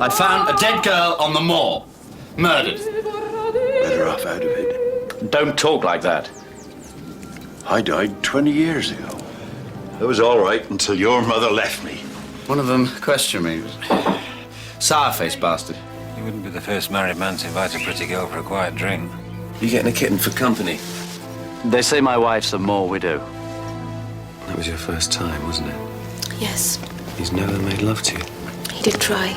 I'd found a dead girl on the moor. Murdered. Better off out of it. Don't talk like that. I died 20 years ago. I was all right until your mother left me. One of them questioned me. Sour-faced bastard. You wouldn't be the first married man to invite a pretty girl for a quiet drink. You getting a kitten for company? They say my wife's a Moor widow. That was your first time, wasn't it? Yes. He's never made love to you. He did try.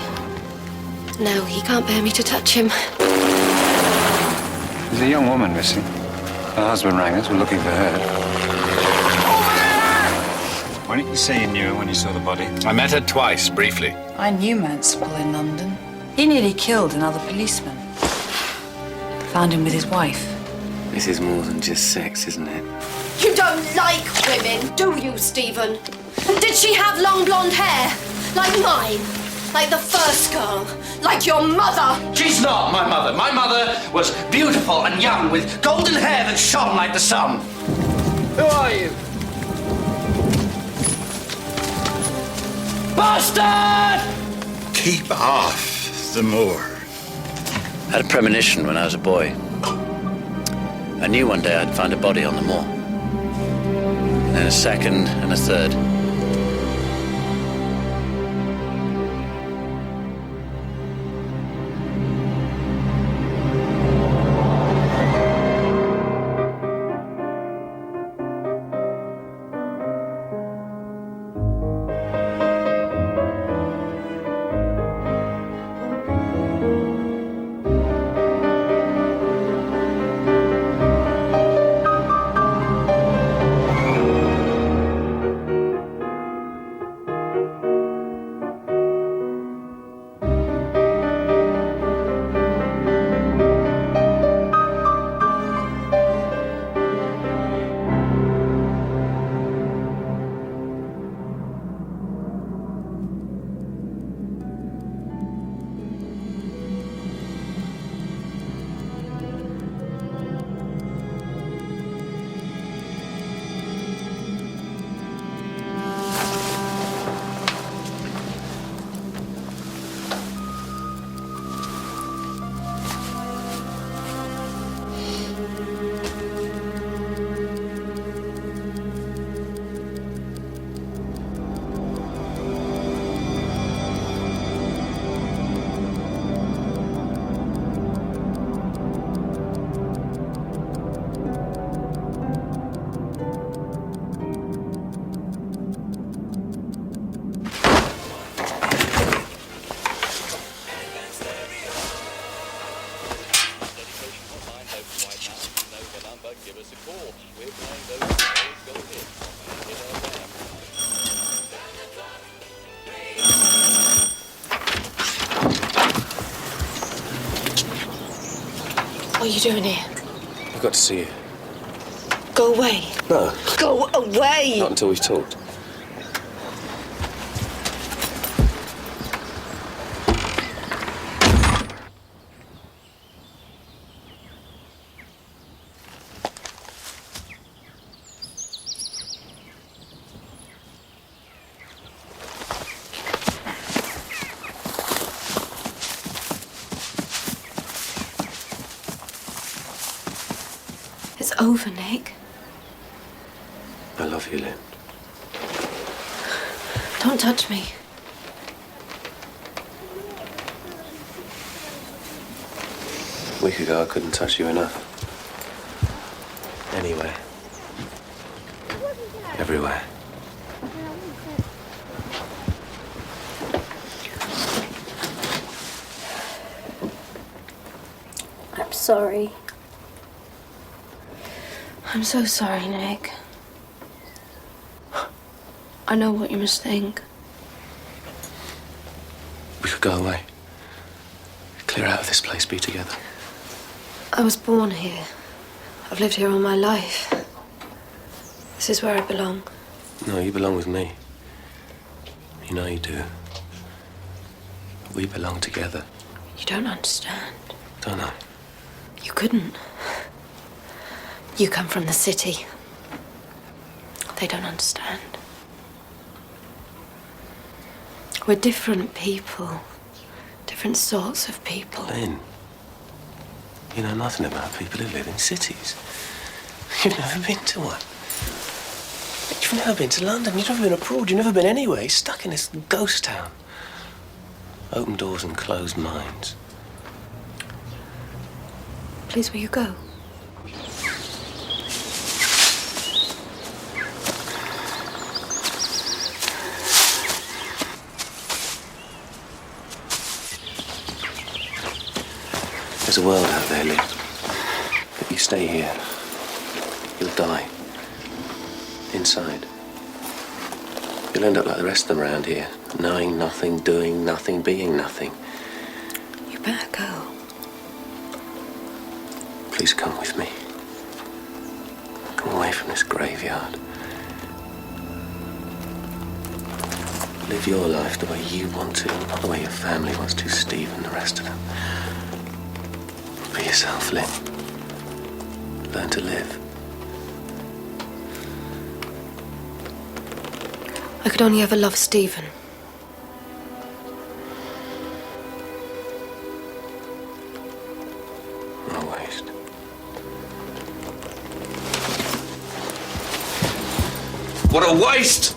Now he can't bear me to touch him. There's a young woman missing. Her husband rang us. We're looking for her. Why didn't you say you knew her when you saw the body? I met her twice, briefly. I knew Mansell in London. He nearly killed another policeman. Found him with his wife. This is more than just sex, isn't it? You don't like women, do you, Stephen? Did she have long blonde hair? Like mine? Like the first girl? Like your mother? She's not my mother. My mother was beautiful and young with golden hair that shone like the sun. Who are you? Bastard! Keep off the moor. I had a premonition when I was a boy. I knew one day I'd find a body on the moor. And then a second and a third. What are you doing here? I've got to see you. Go away. No, Go away! not until we've talked. It's over, Nick. I love you, Lynn. Don't touch me. A week ago, I couldn't touch you enough. Anyway. Everywhere. I'm sorry. I'm so sorry, Nick. I know what you must think. We could go away. Clear out of this place, be together. I was born here. I've lived here all my life. This is where I belong. No, you belong with me. You know you do. We belong together. You don't understand. Don't I? You couldn't. You come from the city. They don't understand. We're different people. Different sorts of people. Lynn, you know nothing about people who live in cities. You've never been to one. You've never been to London. You've never been abroad. You've never been anywhere. You're stuck in this ghost town. Open doors and closed minds. Please, will you go? There's a world out there, Lynn. If you stay here, you'll die. Inside. You'll end up like the rest of them around here. Knowing nothing, doing nothing, being nothing. You better go. Please come with me. Come away from this graveyard. Live your life the way you want to, not the way your family wants to, Steve and the rest of them. Be yourself, Lynn. Learn to live. I could only ever love Stephen. What a waste. What a waste!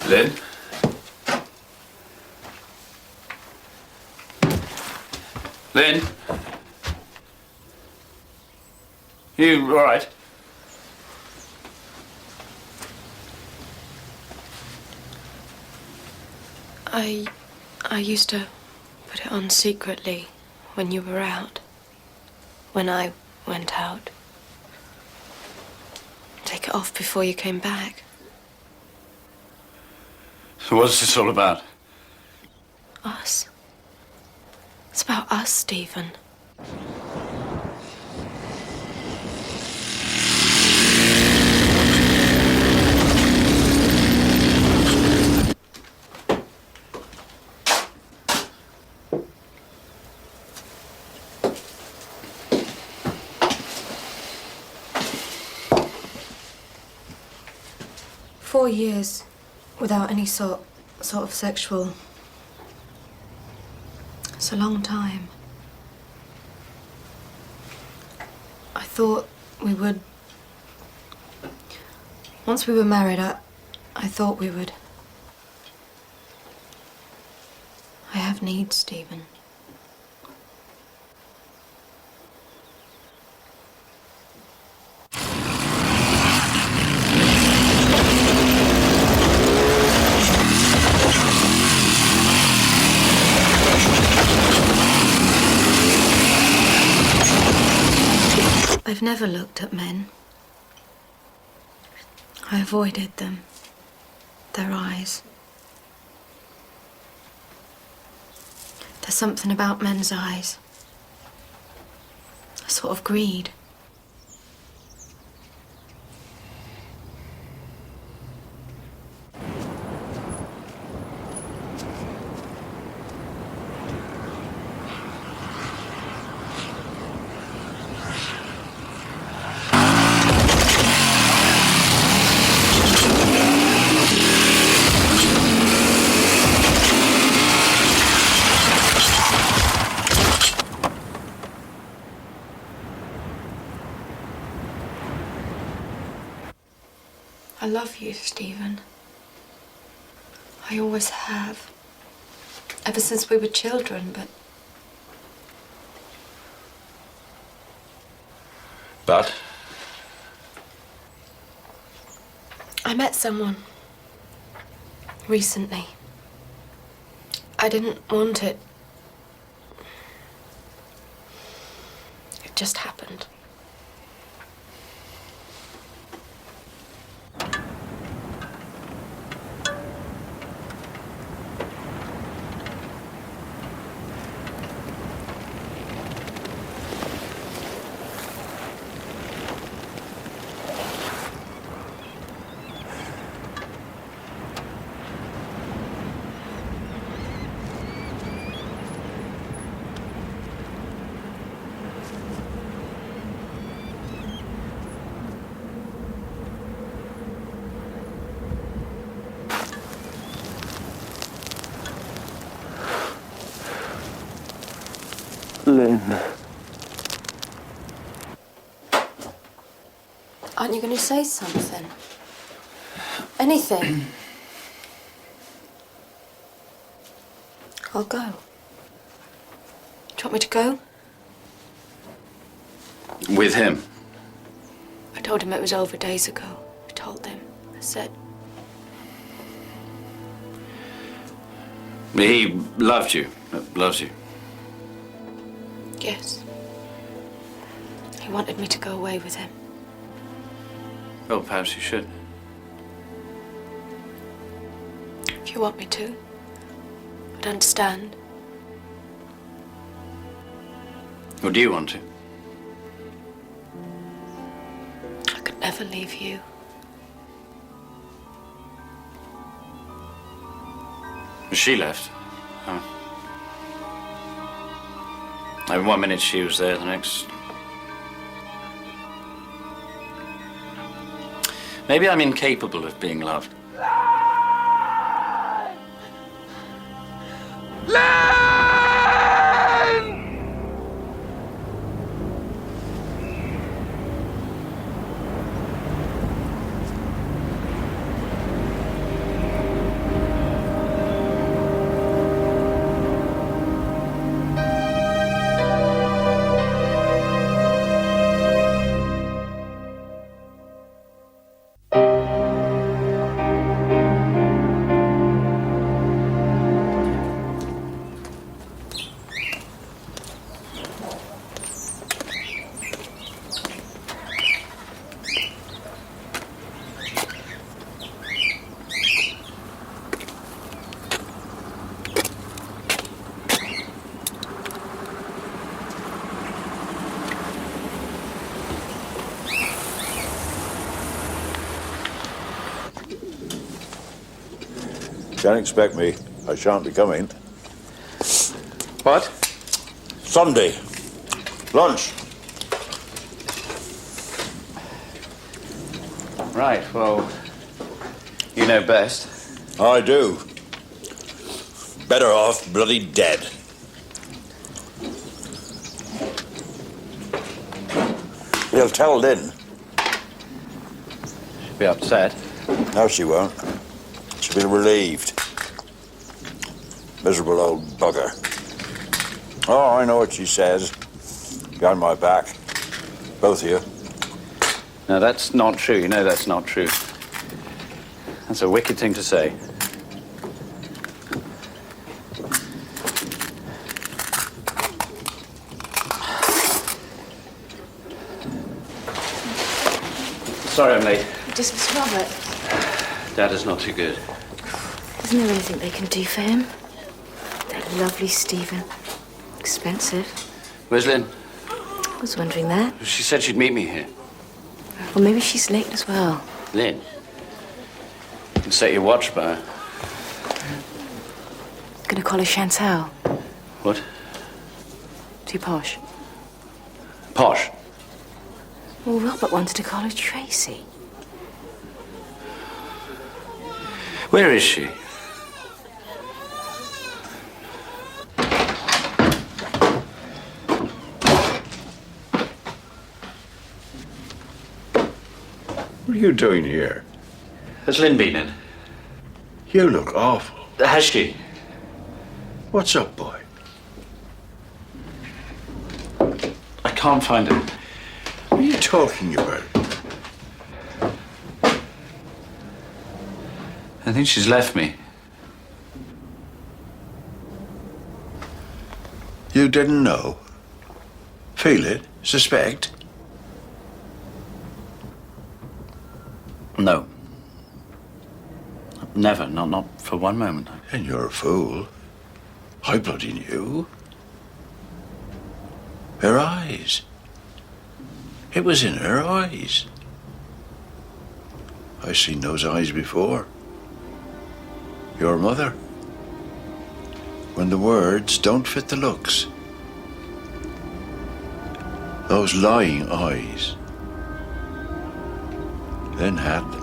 Lynn? Lynn? You all right? I used to put it on secretly when you were out. When I went out. Take it off before you came back. So what's this all about? Us. It's about us, Stephen. "4 years without any sort of sexual. It's a long time. I thought we would. Once we were married, I thought we would. I have needs, Stephen. I've never looked at men. I avoided them, their eyes. There's something about men's eyes. A sort of greed. I love you, Stephen. I always have. Ever since we were children, But? I met someone recently. I didn't want it. It just happened. Lynn. Aren't you going to say something? Anything? I'll go. Do you want me to go? With him? I told him it was over days ago. I told him. I said... He loved you. Loves you. Yes. He wanted me to go away with him. Well, perhaps you should. If you want me to, I'd understand. Or do you want to? I could never leave you. She left. Oh. Like 1 minute she was there, the next... Maybe I'm incapable of being loved. Can't expect me. I shan't be coming. What? Sunday. Lunch. Right, well, you know best. I do. Better off bloody dead. He'll tell Lynn. She'll be upset. No, she won't. She'll be relieved. Miserable old bugger. Oh, I know what she says. Behind my back. Both of you. No, that's not true. You know that's not true. That's a wicked thing to say. Sorry I'm late. Just Miss Robert. Dad is not too good. Isn't there anything they can do for him? That lovely Stephen. Expensive. Where's Lynn? I was wondering that. She said she'd meet me here. Or maybe she's late as well. Lynn? You can set your watch by her. Gonna call her Chantal. What? Too posh. Posh? Well, Robert wanted to call her Tracy. Where is she? What are you doing here? Has Lynn been in? You look awful. Has she? What's up, boy? I can't find her. What are you talking about? I think she's left me. You didn't know? Feel it? Suspect? No. Never. Not for one moment. And you're a fool. I bloody knew. Her eyes. It was in her eyes. I've seen those eyes before. Your mother. When the words don't fit the looks. Those lying eyes. Then had them.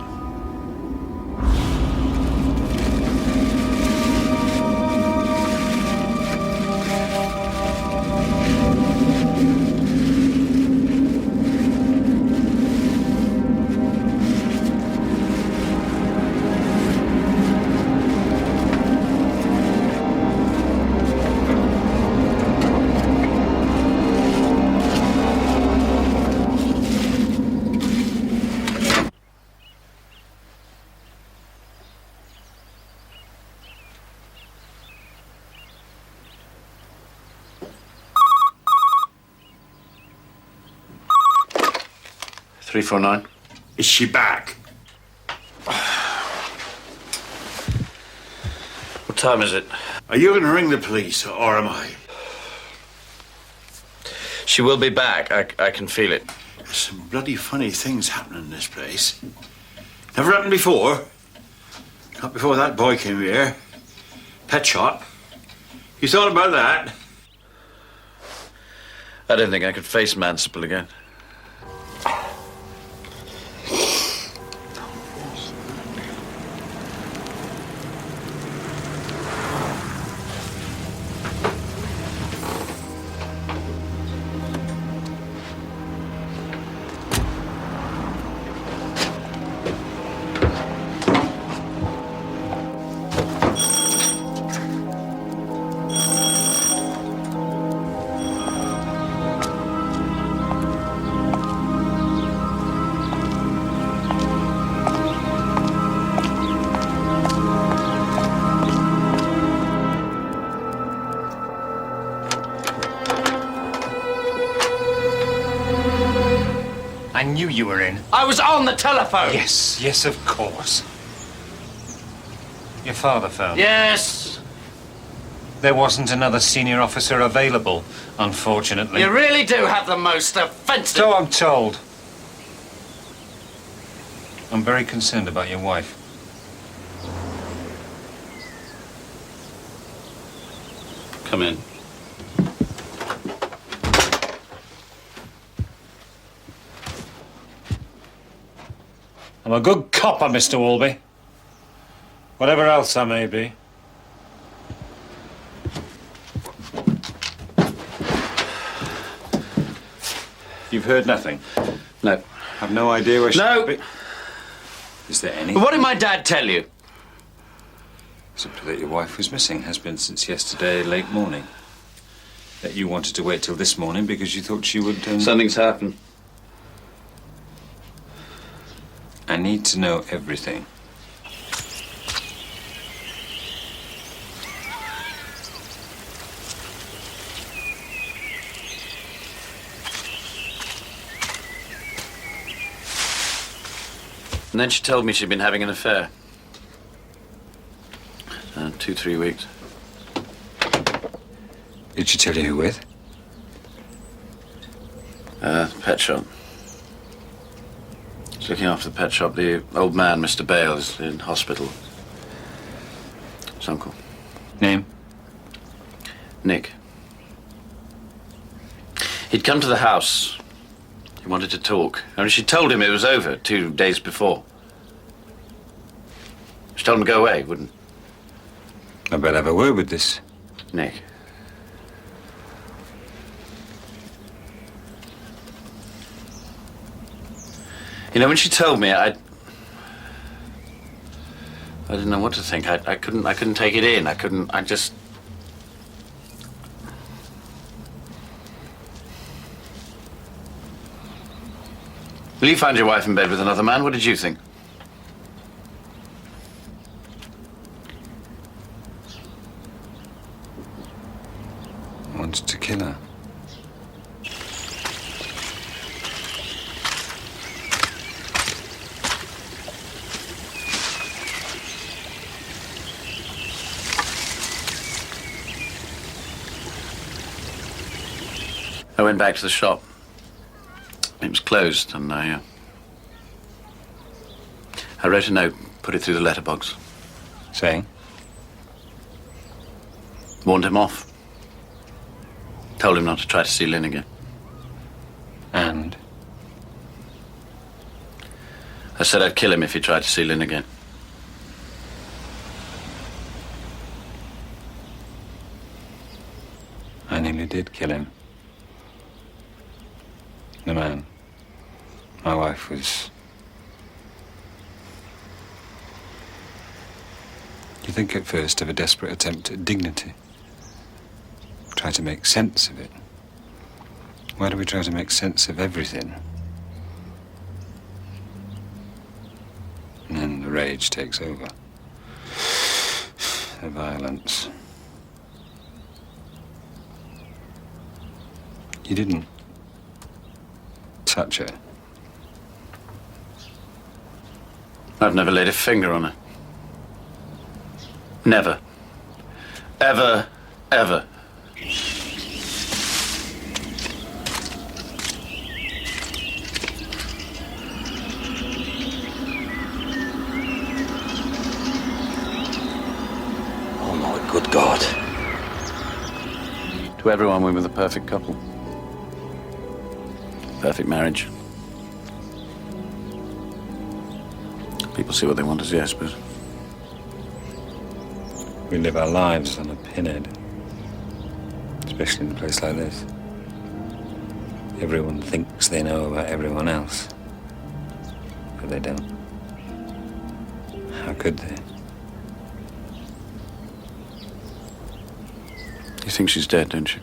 Three, 4, 9. Is she back? What time is it? Are you going to ring the police, or am I? She will be back. I can feel it. There's some bloody funny things happening in this place. Never happened before. Not before that boy came here. Pet shop. You thought about that? I don't think I could face Mansell again. I knew you were in. I was on the telephone! Yes, of course. Your father phoned? Yes! There wasn't another senior officer available, unfortunately. You really do have the most offensive... So I'm told. I'm very concerned about your wife. Come in. I'm a good copper, Mr. Walby. Whatever else I may be. You've heard nothing? No. Have no idea where she No. could be? Is there any? What did my dad tell you? Simply that your wife was missing, has been since yesterday late morning. That you wanted to wait till this morning because you thought she would... Something's happened. I need to know everything. And then she told me she'd been having an affair. 2-3 weeks. Did she tell you who with? Pet shop. She's looking after the pet shop. The old man, Mr. Bale, is in hospital. His uncle. Name? Nick. He'd come to the house. He wanted to talk. I mean, she told him it was over 2 days before. She told him to go away, wouldn't? I better have a word with this. Nick. You know, when she told me, I didn't know what to think. I couldn't take it in. I just... Will you find your wife in bed with another man? What did you think? I wanted to kill her. I went back to the shop. It was closed, and I wrote a note, put it through the letterbox. Saying? Warned him off. Told him not to try to see Lynn again. And? I said I'd kill him if he tried to see Lynn again. I nearly did kill him. The man. My wife was... You think at first of a desperate attempt at dignity. Try to make sense of it. Why do we try to make sense of everything? And then the rage takes over. The violence. You didn't touch her. I've never laid a finger on her. Never. Ever, ever. Oh, my good God. To everyone, we were the perfect couple. Perfect marriage. People see what they want to see, I suppose. We live our lives on a pinhead. Especially in a place like this. Everyone thinks they know about everyone else. But they don't. How could they? You think she's dead, don't you?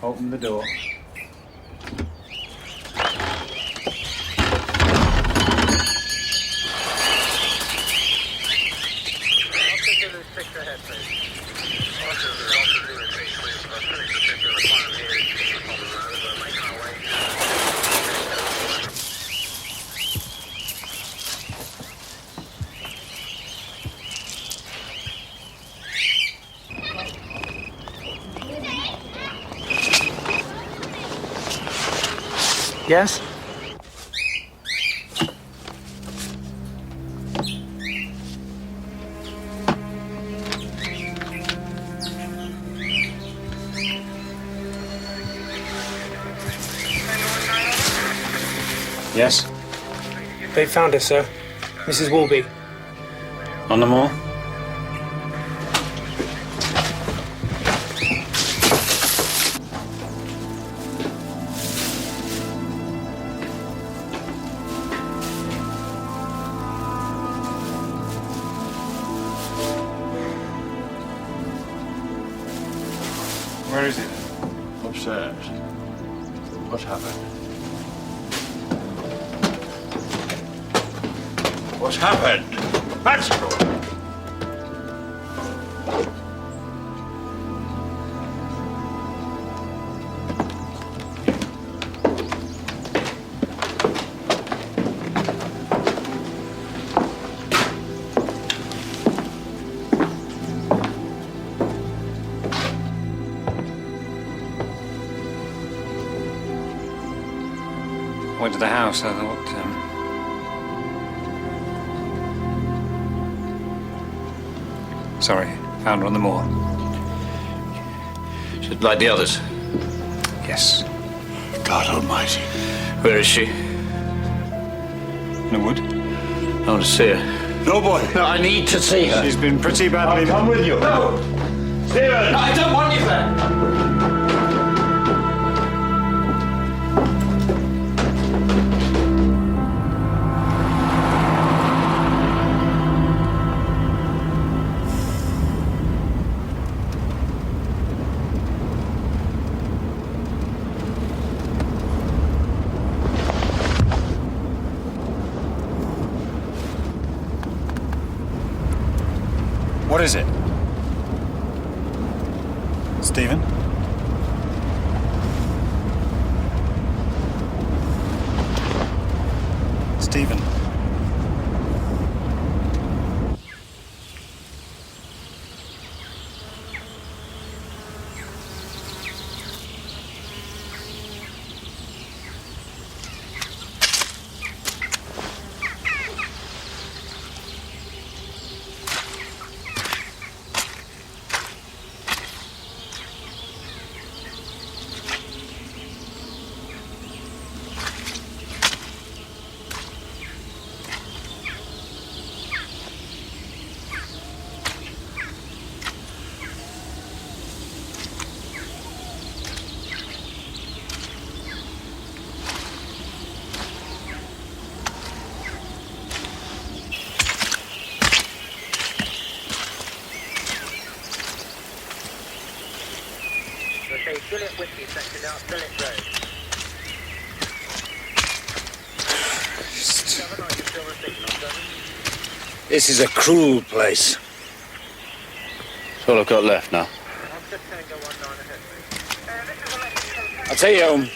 Open the door. Yes? Yes? They found her, sir. Mrs. Walby. On the Moor? Where is it? Upstairs. What happened? What's happened? That's good. to the house, I thought... Sorry, found her on the moor. She's like the others. Yes. God almighty. Where is she? In the wood. I want to see her. No, boy. No, I need to see her. She's been pretty badly... I'll come with you. No! Stephen! I don't want you there. What is it? Stephen? Stephen? This is a cruel place. That's all I've got left now. I'll take you home.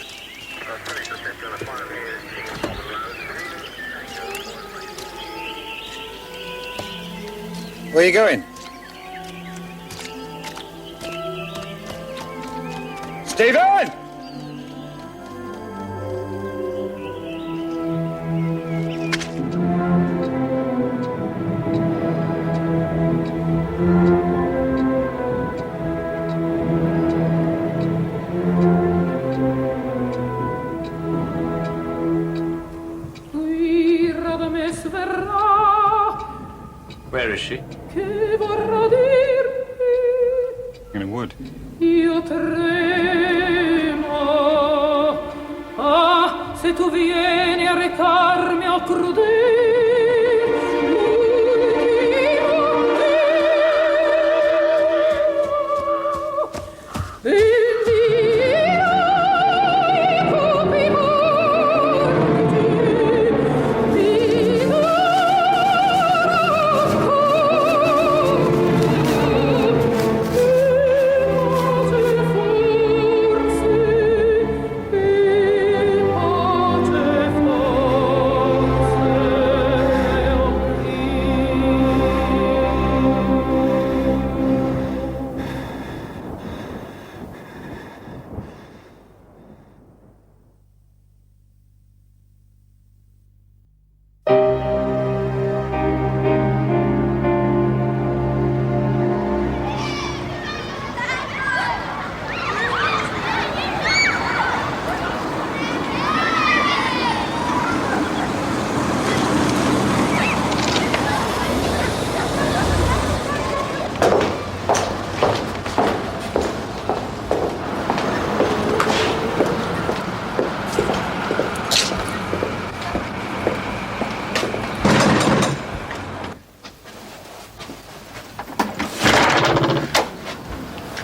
Where are you going? Stephen! Where is she? In a wood. Io tremo, ah, se tu vieni a recarmi a crudele.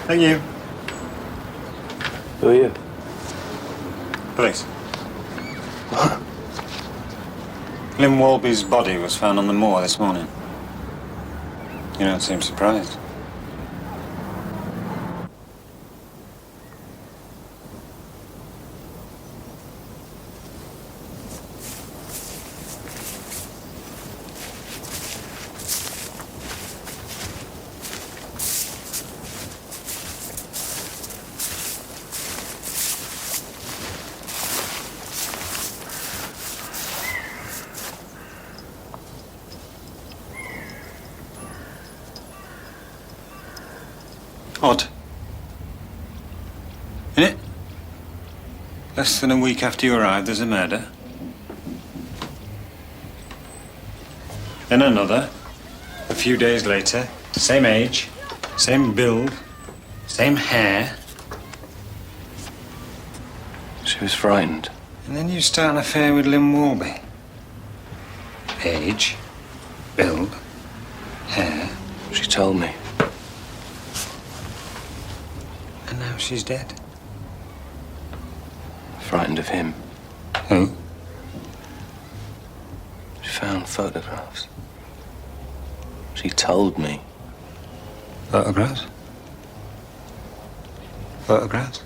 Thank you. Who are you? Police. Lynn Walby's body was found on the moor this morning. You don't seem surprised. Odd. Isn't it? Less than a week after you arrived, there's a murder. Then another. A few days later, same age, same build, same hair. She was frightened. And then you start an affair with Lynn Warby. Age, build, hair. She told me. And now she's dead. Frightened of him. Who? She found photographs. She told me. Photographs? Photographs?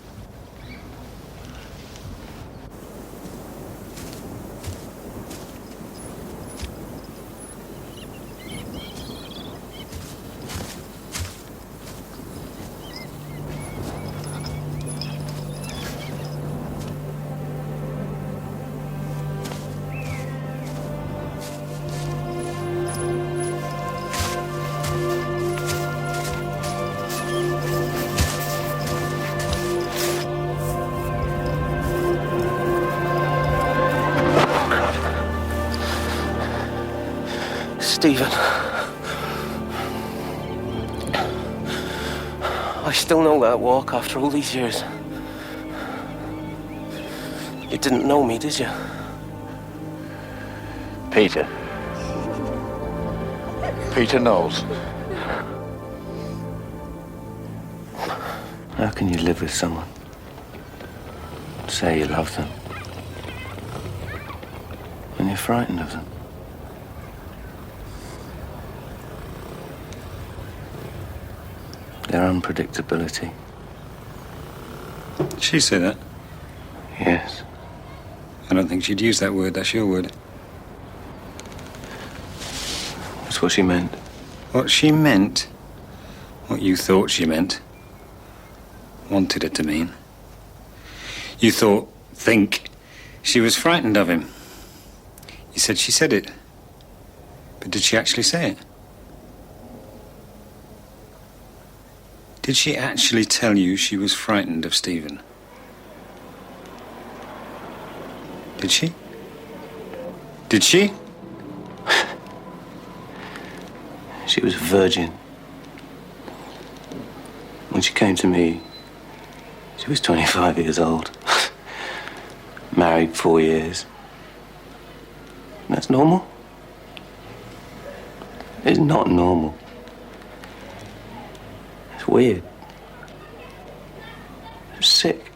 Stephen. I still know that walk after all these years. You didn't know me, did you? Peter. Peter knows. How can you live with someone? Say you love them. When you're frightened of them? Their unpredictability. She say that? Yes. I don't think she'd use that word. That's your word. That's what she meant. What she meant? What you thought she meant? Wanted it to mean? You think she was frightened of him. You said she said it. But did she actually say it? Did she actually tell you she was frightened of Stephen? Did she? Did she? She was a virgin. When she came to me, she was 25 years old. Married 4 years. That's normal? It's not normal. It's weird. It's sick.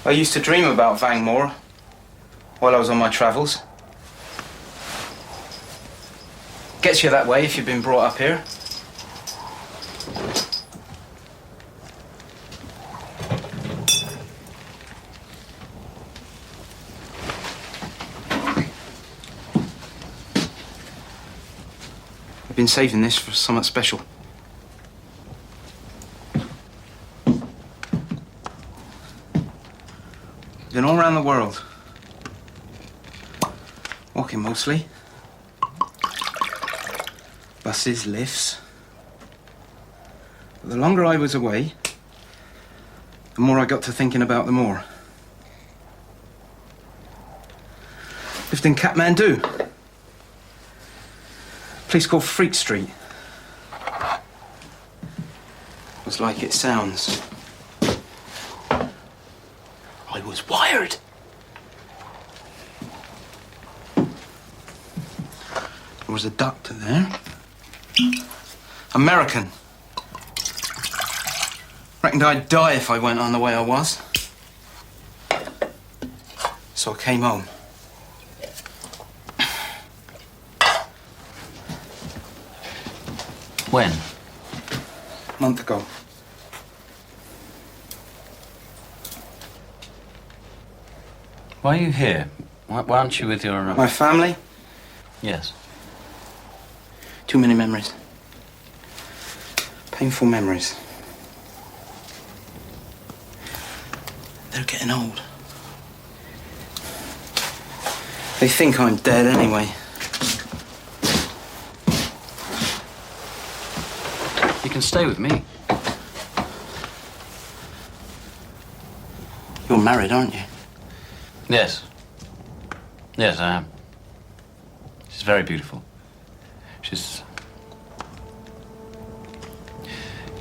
I used to dream about Moor while I was on my travels. Gets you that way if you've been brought up here. I've been saving this for something special. Been all around the world. Walking mostly. Buses, lifts. But the longer I was away, the more I got to thinking about the Moor. Lived in Kathmandu. A place called Freak Street. It was like it sounds. I was wired. There was a doctor there. American. Reckoned I'd die if I went on the way I was. So I came home. When? A month ago. Why are you here? Why aren't you with your... My family? Yes. Too many memories. Painful memories. They're getting old. They think I'm dead anyway. You can stay with me. You're married, aren't you? Yes. Yes, I am. She's very beautiful. She's...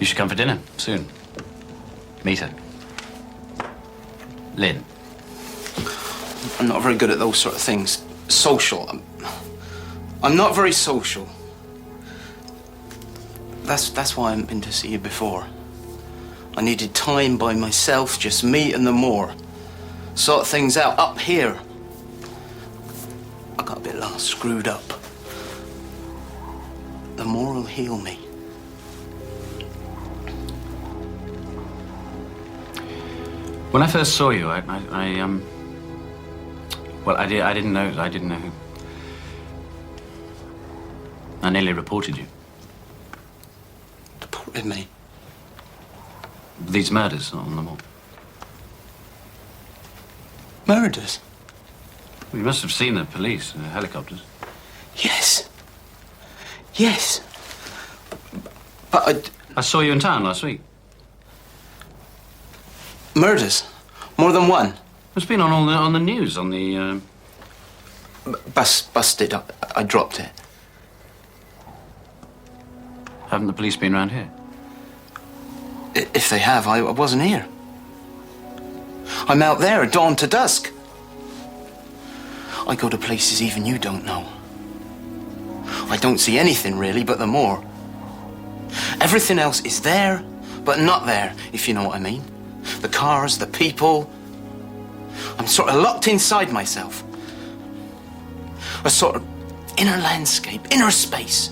You should come for dinner soon. Meet her. Lynn. I'm not very good at those sort of things. Social. I'm not very social. That's why I haven't been to see you before. I needed time by myself, just me and the Moor. Sort things out up here. I got a bit lost, screwed up. The Moor will heal me. When I first saw you, well, I didn't know who. I nearly reported you. Reported me? These murders on the Moor. Murders? You must have seen the police, helicopters. Yes. Yes. But I saw you in town last week. Murders? More than one? It's been on the news, on the... Busted. I dropped it. Haven't the police been around here? If they have, I wasn't here. I'm out there, dawn to dusk. I go to places even you don't know. I don't see anything really but the Moor. Everything else is there, but not there, if you know what I mean. The cars, the people. I'm sort of locked inside myself. A sort of inner landscape, inner space.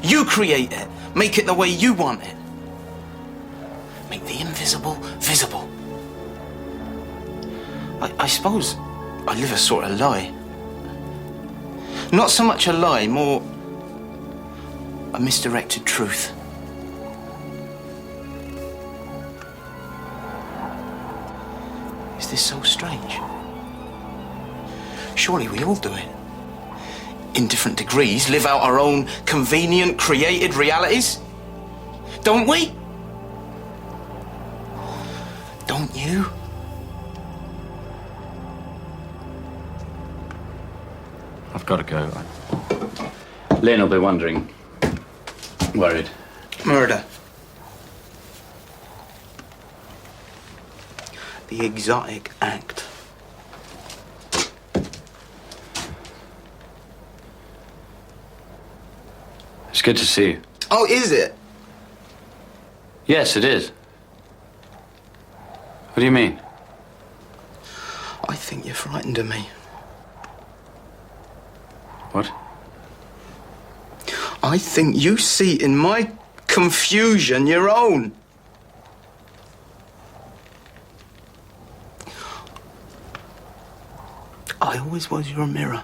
You create it, make it the way you want it. Make the invisible visible. I suppose I live a sort of lie. Not so much a lie, more a misdirected truth. Is this so strange? Surely we all do it. In different degrees, live out our own convenient, created realities. Don't we? Don't you? I've got to go. Lynn will be wondering. Worried. Murder. The exotic act. It's good to see you. Oh, is it? Yes, it is. What do you mean? I think you're frightened of me. What? I think you see in my confusion your own. I always was your mirror.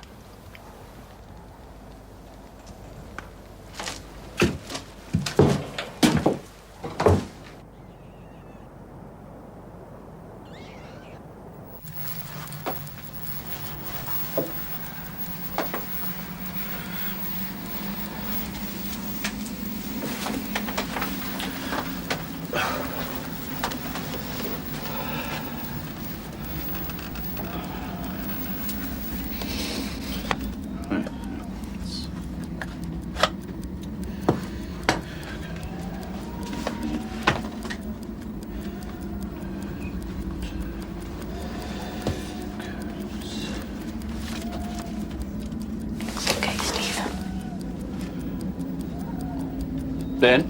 Lynn?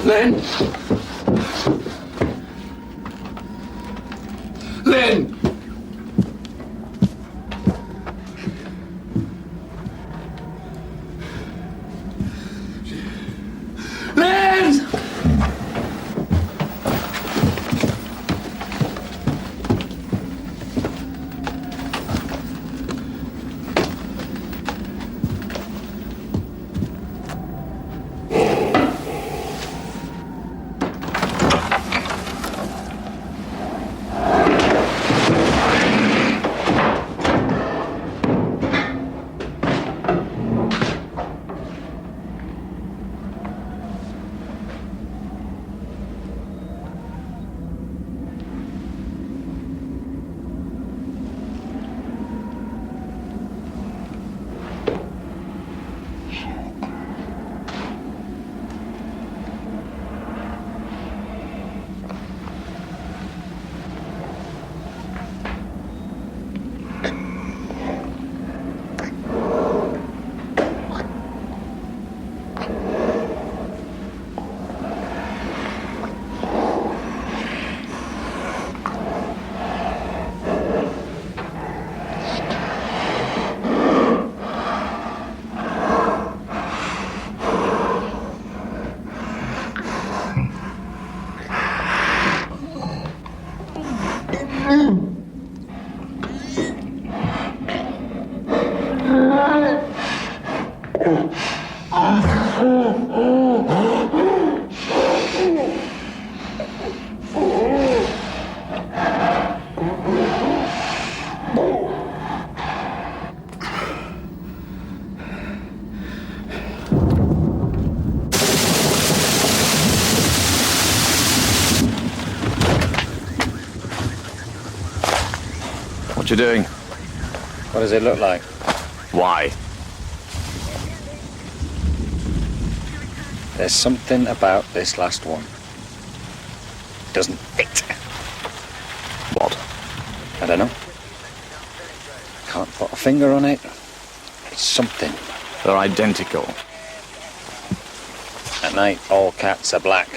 Lynn? Lynn! you doing? What does it look like? Why? There's something about this last one. It doesn't fit. What? I don't know. Can't put a finger on it. It's something. They're identical. At night, all cats are black.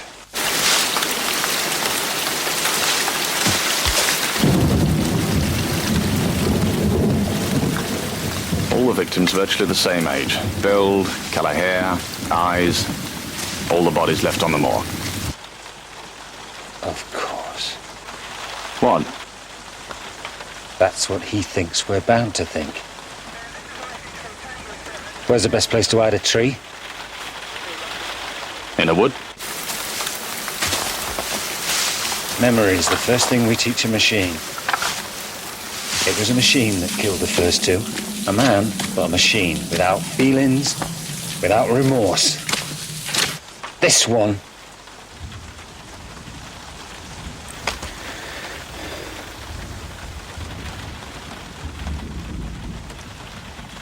All the victims virtually the same age. Build, colour hair, eyes. All the bodies left on the moor. Of course. What? That's what he thinks we're bound to think. Where's the best place to hide a tree? In a wood? Memory is the first thing we teach a machine. It was a machine that killed the first two. A man, but a machine, without feelings, without remorse. This one.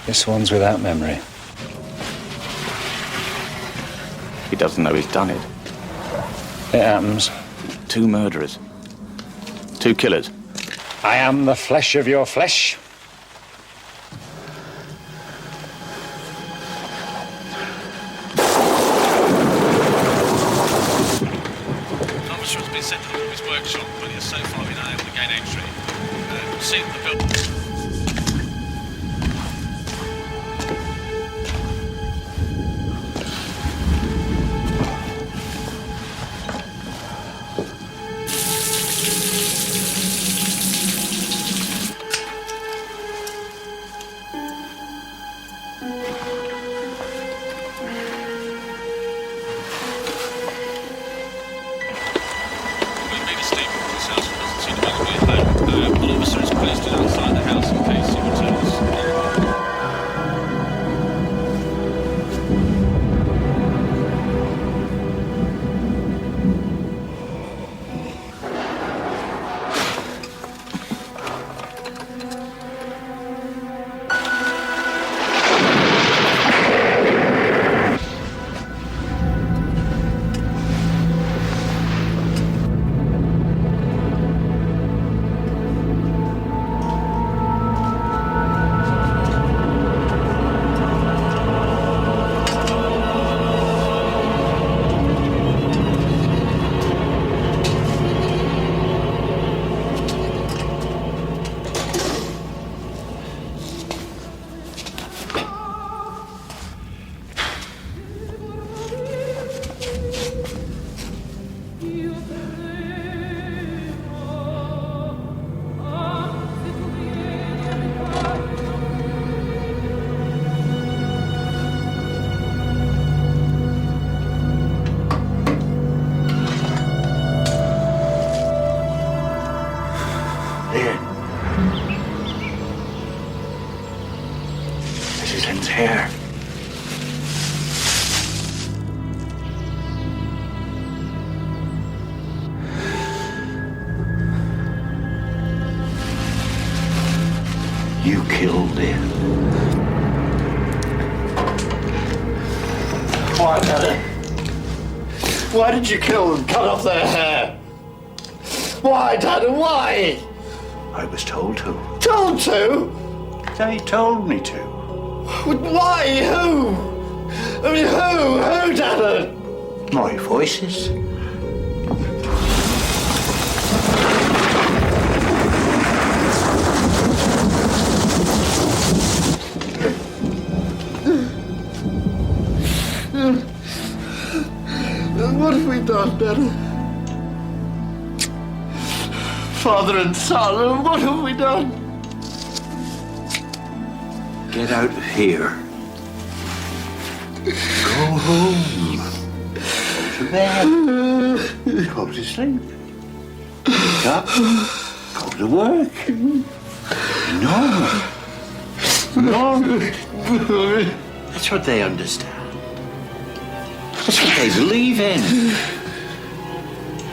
This one's without memory. He doesn't know he's done it. It happens. 2 murderers. 2 killers. I am the flesh of your flesh. Officer has been sent to the Woman's workshop, but he has so far been unable to gain entry. Seen the building. Hair. You killed it. Why, Daddy? Why did you kill them? Cut off their hair? Why, Daddy? Why? I was told to. Told to? They told me to. Why? Who? I mean, who, Dad? My voices. What have we done, Dad? Father and son, what have we done? Get out of here. Go home. Go to bed. Go to sleep. Wake up. Go to work. Normal. Normal. That's what they understand. That's what they believe in.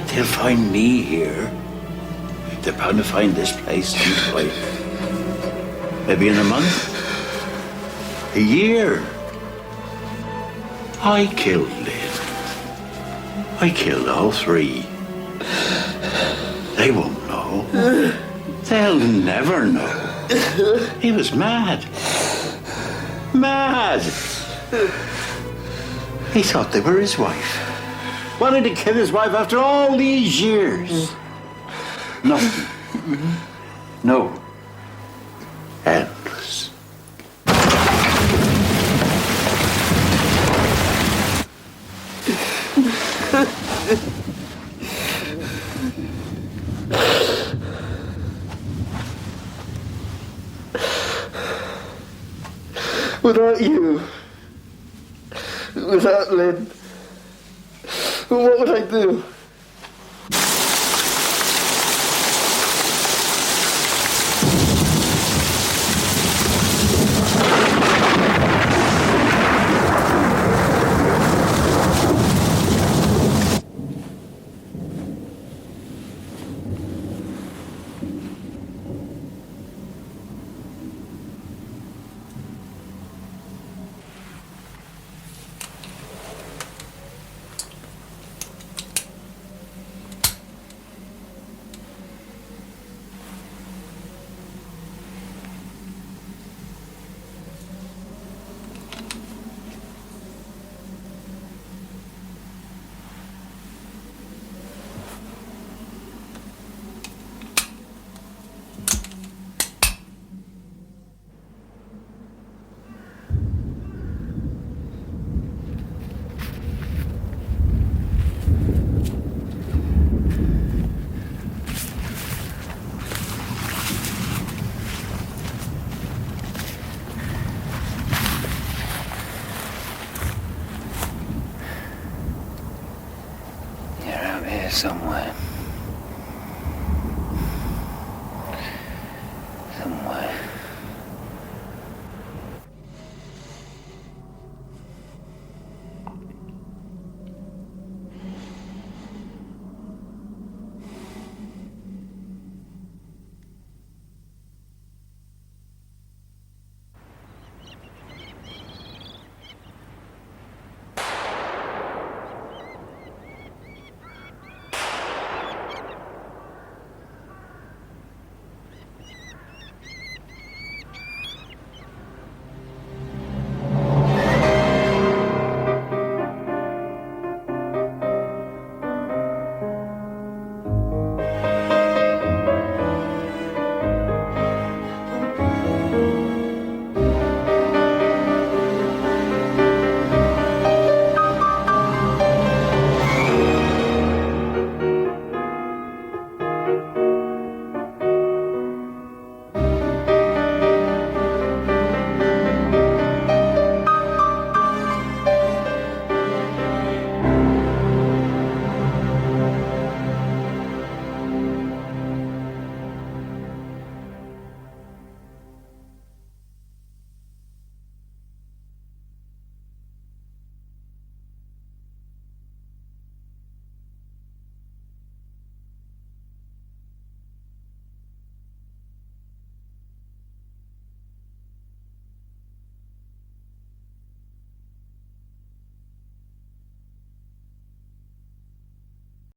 They'll find me here. They're bound to find this place someplace. Maybe in a month? A year? I killed Lynn. I killed all three. They won't know. They'll never know. He was mad. Mad! He thought they were his wife. Wanted to kill his wife after all these years. Nothing. No. Endless. Without you, without Lynn, what would I do? Somewhere.